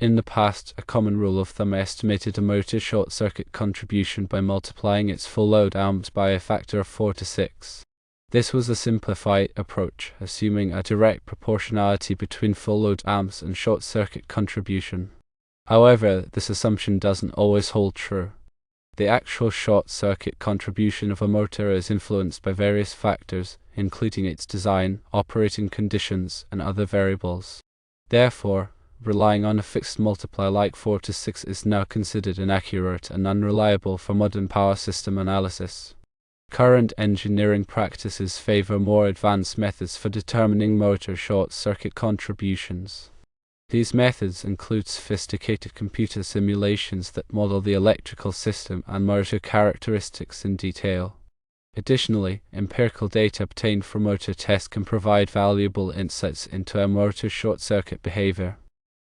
In the past, a common rule of thumb estimated a motor short circuit contribution by multiplying its full load amps by a factor of 4 to 6. This was a simplified approach, assuming a direct proportionality between full load amps and short circuit contribution. However, this assumption doesn't always hold true. The actual short circuit contribution of a motor is influenced by various factors, including its design, operating conditions, and other variables. Therefore, relying on a fixed multiplier like 4 to 6 is now considered inaccurate and unreliable for modern power system analysis. Current engineering practices favor more advanced methods for determining motor short circuit contributions. These methods include sophisticated computer simulations that model the electrical system and motor characteristics in detail. Additionally, empirical data obtained from motor tests can provide valuable insights into a motor's short circuit behavior.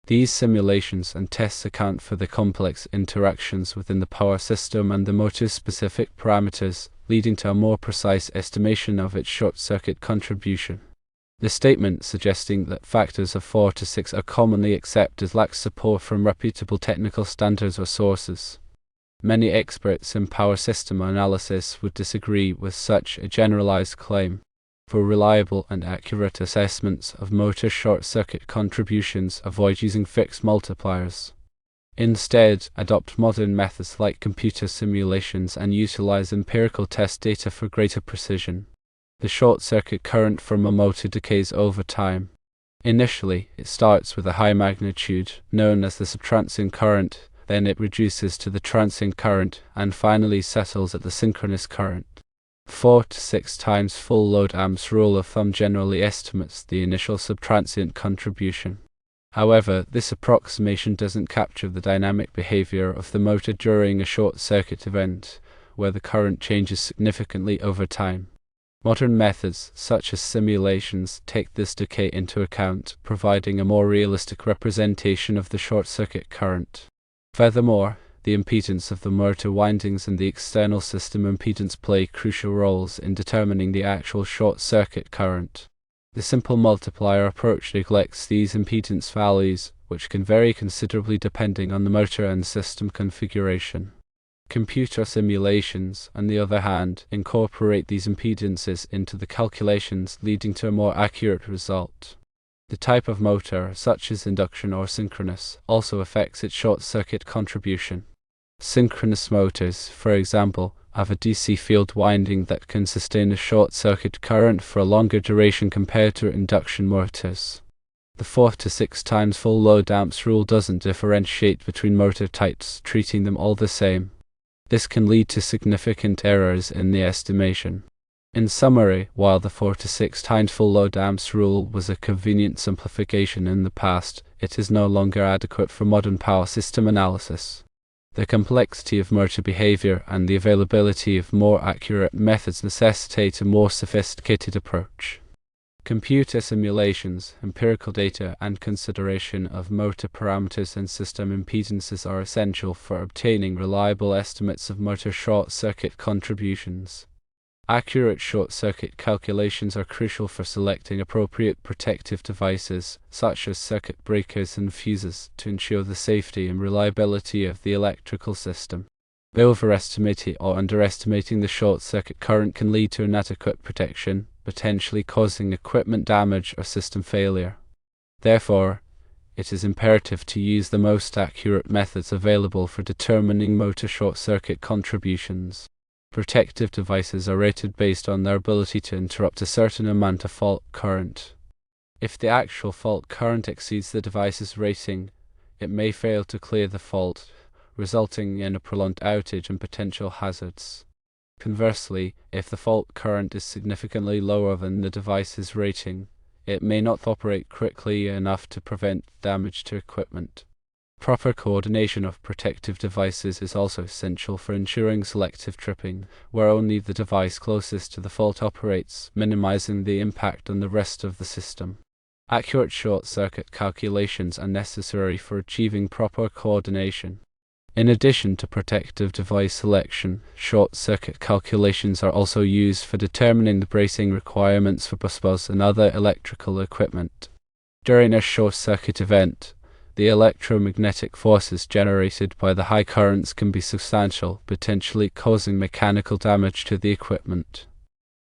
These simulations and tests account for the complex interactions within the power system and the motor's specific parameters, leading to a more precise estimation of its short circuit contribution. The statement suggesting that factors of 4 to 6 are commonly accepted lacks support from reputable technical standards or sources. Many experts in power system analysis would disagree with such a generalized claim. For reliable and accurate assessments of motor short circuit contributions, avoid using fixed multipliers. Instead, adopt modern methods like computer simulations and utilize empirical test data for greater precision. The short circuit current from a motor decays over time. Initially, it starts with a high magnitude, known as the subtransient current, then it reduces to the transient current, and finally settles at the synchronous current. 4 to 6 times full load amps rule of thumb generally estimates the initial subtransient contribution. However, this approximation doesn't capture the dynamic behavior of the motor during a short circuit event, where the current changes significantly over time. Modern methods, such as simulations, take this decay into account, providing a more realistic representation of the short circuit current. Furthermore, the impedance of the motor windings and the external system impedance play crucial roles in determining the actual short circuit current. The simple multiplier approach neglects these impedance values, which can vary considerably depending on the motor and system configuration. Computer simulations, on the other hand, incorporate these impedances into the calculations, leading to a more accurate result. The type of motor, such as induction or synchronous, also affects its short circuit contribution. Synchronous motors, for example, have a DC field winding that can sustain a short circuit current for a longer duration compared to induction motors. The 4 to 6 times full load amps rule doesn't differentiate between motor types, treating them all the same. This can lead to significant errors in the estimation. In summary, while the 4 to 6 times full load amps rule was a convenient simplification in the past, it is no longer adequate for modern power system analysis. The complexity of motor behavior and the availability of more accurate methods necessitate a more sophisticated approach. Computer simulations, empirical data, and consideration of motor parameters and system impedances are essential for obtaining reliable estimates of motor short circuit contributions. Accurate short circuit calculations are crucial for selecting appropriate protective devices, such as circuit breakers and fuses, to ensure the safety and reliability of the electrical system. Overestimating or underestimating the short circuit current can lead to inadequate protection, potentially causing equipment damage or system failure. Therefore, it is imperative to use the most accurate methods available for determining motor short circuit contributions. Protective devices are rated based on their ability to interrupt a certain amount of fault current. If the actual fault current exceeds the device's rating, it may fail to clear the fault, resulting in a prolonged outage and potential hazards. Conversely, if the fault current is significantly lower than the device's rating, it may not operate quickly enough to prevent damage to equipment. Proper coordination of protective devices is also essential for ensuring selective tripping, where only the device closest to the fault operates, minimizing the impact on the rest of the system. Accurate short circuit calculations are necessary for achieving proper coordination. In addition to protective device selection, short circuit calculations are also used for determining the bracing requirements for bus bars and other electrical equipment. During a short circuit event, The electromagnetic forces generated by the high currents can be substantial, potentially causing mechanical damage to the equipment.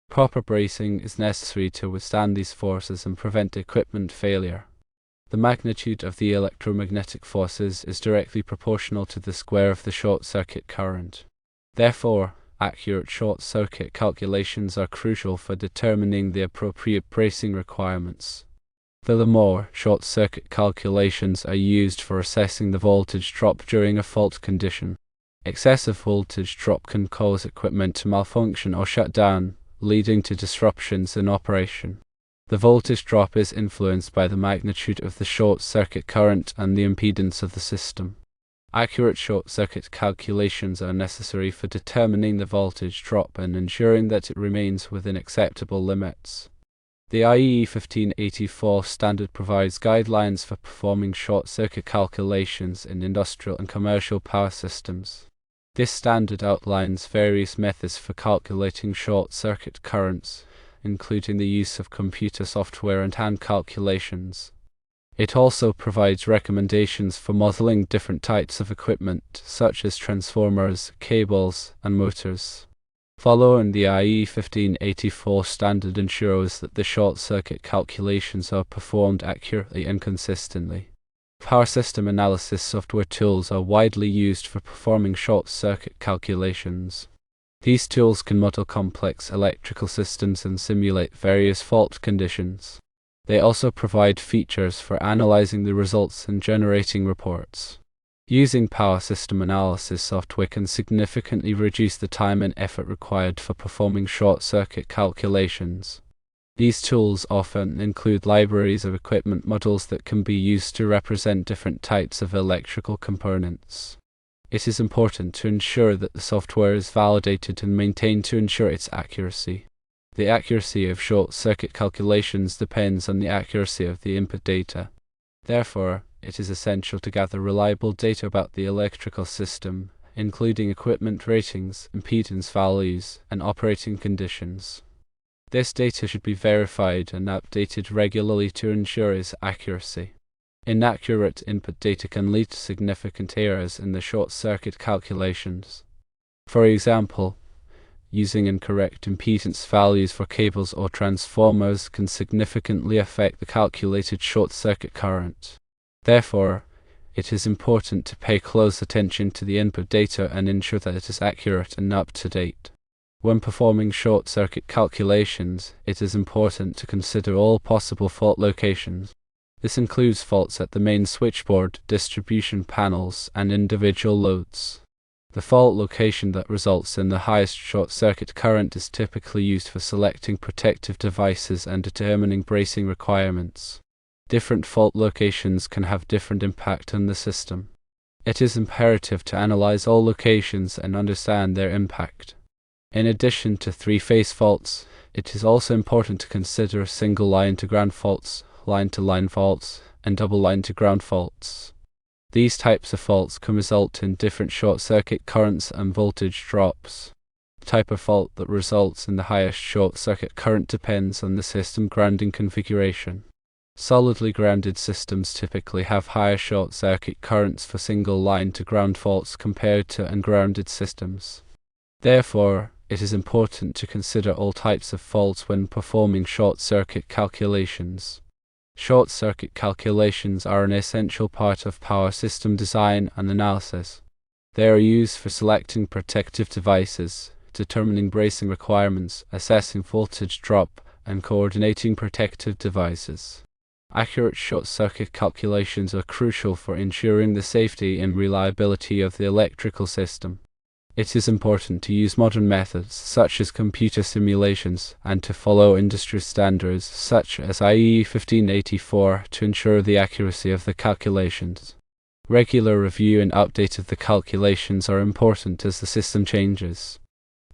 Proper bracing is necessary to withstand these forces and prevent equipment failure. The magnitude of the electromagnetic forces is directly proportional to the square of the short-circuit current. Therefore, accurate short-circuit calculations are crucial for determining the appropriate bracing requirements. Furthermore, short-circuit calculations are used for assessing the voltage drop during a fault condition. Excessive voltage drop can cause equipment to malfunction or shut down, leading to disruptions in operation. The voltage drop is influenced by the magnitude of the short-circuit current and the impedance of the system. Accurate short-circuit calculations are necessary for determining the voltage drop and ensuring that it remains within acceptable limits. The IEEE 1584 standard provides guidelines for performing short-circuit calculations in industrial and commercial power systems. This standard outlines various methods for calculating short-circuit currents, including the use of computer software and hand calculations. It also provides recommendations for modeling different types of equipment, such as transformers, cables, and motors. Following the IEEE 1584 standard ensures that the short-circuit calculations are performed accurately and consistently. Power system analysis software tools are widely used for performing short-circuit calculations. These tools can model complex electrical systems and simulate various fault conditions. They also provide features for analyzing the results and generating reports. Using power system analysis software can significantly reduce the time and effort required for performing short-circuit calculations. These tools often include libraries of equipment models that can be used to represent different types of electrical components. It is important to ensure that the software is validated and maintained to ensure its accuracy. The accuracy of short-circuit calculations depends on the accuracy of the input data. Therefore, it is essential to gather reliable data about the electrical system, including equipment ratings, impedance values, and operating conditions. This data should be verified and updated regularly to ensure its accuracy. Inaccurate input data can lead to significant errors in the short-circuit calculations. For example, using incorrect impedance values for cables or transformers can significantly affect the calculated short-circuit current. Therefore, it is important to pay close attention to the input data and ensure that it is accurate and up-to-date. When performing short-circuit calculations, it is important to consider all possible fault locations. This includes faults at the main switchboard, distribution panels, and individual loads. The fault location that results in the highest short-circuit current is typically used for selecting protective devices and determining bracing requirements. Different fault locations can have different impact on the system. It is imperative to analyze all locations and understand their impact. In addition to three-phase faults, it is also important to consider single line-to-ground faults, line-to-line faults, and double line-to-ground faults. These types of faults can result in different short-circuit currents and voltage drops. The type of fault that results in the highest short-circuit current depends on the system grounding configuration. Solidly grounded systems typically have higher short-circuit currents for single line-to-ground faults compared to ungrounded systems. Therefore, it is important to consider all types of faults when performing short-circuit calculations. Short-circuit calculations are an essential part of power system design and analysis. They are used for selecting protective devices, determining bracing requirements, assessing voltage drop, and coordinating protective devices. Accurate short-circuit calculations are crucial for ensuring the safety and reliability of the electrical system. It is important to use modern methods such as computer simulations and to follow industry standards such as IEEE 1584 to ensure the accuracy of the calculations. Regular review and update of the calculations are important as the system changes.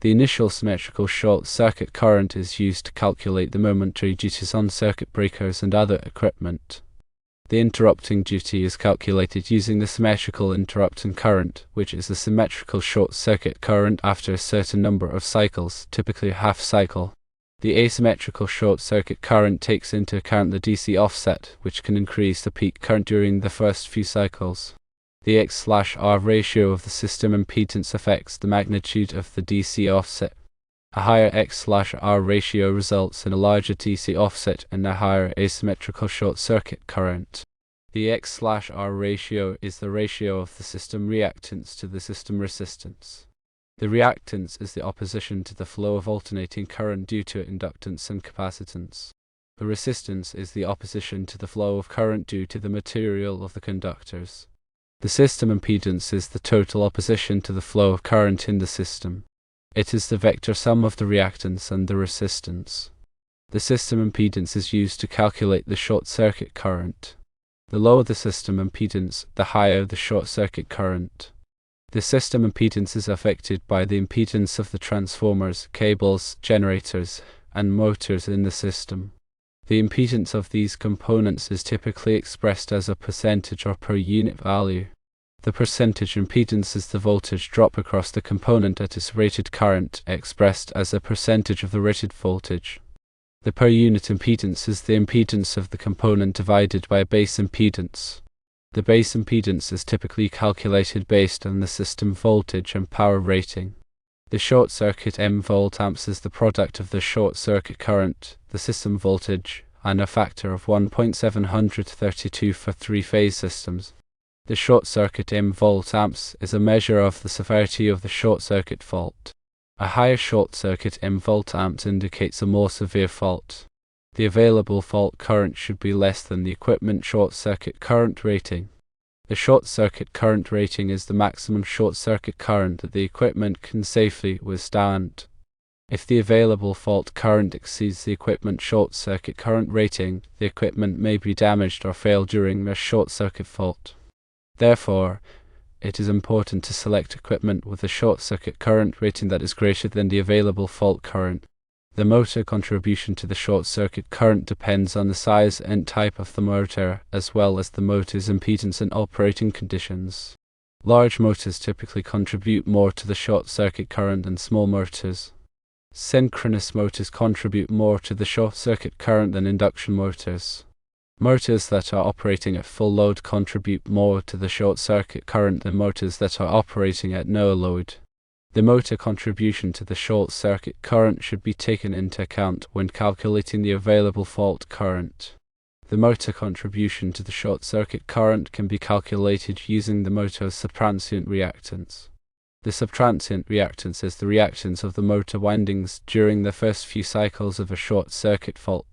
The initial symmetrical short-circuit current is used to calculate the momentary duties on circuit breakers and other equipment. The interrupting duty is calculated using the symmetrical interrupting current, which is the symmetrical short-circuit current after a certain number of cycles, typically a half cycle. The asymmetrical short-circuit current takes into account the DC offset, which can increase the peak current during the first few cycles. The X/R ratio of the system impedance affects the magnitude of the DC offset. A higher X/R ratio results in a larger DC offset and a higher asymmetrical short-circuit current. The X/R ratio is the ratio of the system reactance to the system resistance. The reactance is the opposition to the flow of alternating current due to inductance and capacitance. The resistance is the opposition to the flow of current due to the material of the conductors. The system impedance is the total opposition to the flow of current in the system. It is the vector sum of the reactance and the resistance. The system impedance is used to calculate the short-circuit current. The lower the system impedance, the higher the short-circuit current. The system impedance is affected by the impedance of the transformers, cables, generators, and motors in the system. The impedance of these components is typically expressed as a percentage or per unit value. The percentage impedance is the voltage drop across the component at its rated current, expressed as a percentage of the rated voltage. The per unit impedance is the impedance of the component divided by a base impedance. The base impedance is typically calculated based on the system voltage and power rating. The short-circuit mVA is the product of the short-circuit current, the system voltage, and a factor of 1.732 for three-phase systems. The short-circuit mVA is a measure of the severity of the short-circuit fault. A higher short-circuit mVA indicates a more severe fault. The available fault current should be less than the equipment short-circuit current rating. The short-circuit current rating is the maximum short-circuit current that the equipment can safely withstand. If the available fault current exceeds the equipment short-circuit current rating, the equipment may be damaged or fail during a short-circuit fault. Therefore, it is important to select equipment with a short-circuit current rating that is greater than the available fault current. The motor contribution to the short-circuit current depends on the size and type of the motor, as well as the motor's impedance and operating conditions. Large motors typically contribute more to the short-circuit current than small motors. Synchronous motors contribute more to the short-circuit current than induction motors. Motors that are operating at full load contribute more to the short-circuit current than motors that are operating at no load. The motor contribution to the short-circuit current should be taken into account when calculating the available fault current. The motor contribution to the short-circuit current can be calculated using the motor's subtransient reactance. The subtransient reactance is the reactance of the motor windings during the first few cycles of a short-circuit fault.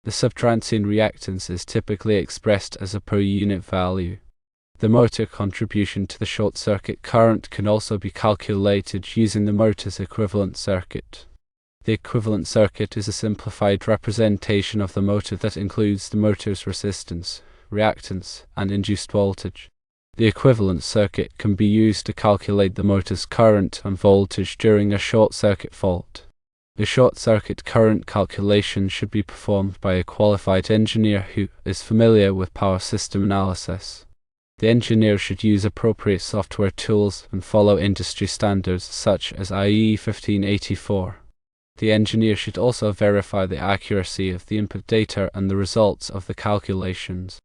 The subtransient reactance is typically expressed as a per unit value. The motor contribution to the short-circuit current can also be calculated using the motor's equivalent circuit. The equivalent circuit is a simplified representation of the motor that includes the motor's resistance, reactance, and induced voltage. The equivalent circuit can be used to calculate the motor's current and voltage during a short-circuit fault. The short-circuit current calculation should be performed by a qualified engineer who is familiar with power system analysis. The engineer should use appropriate software tools and follow industry standards such as IE 1584. The engineer should also verify the accuracy of the input data and the results of the calculations.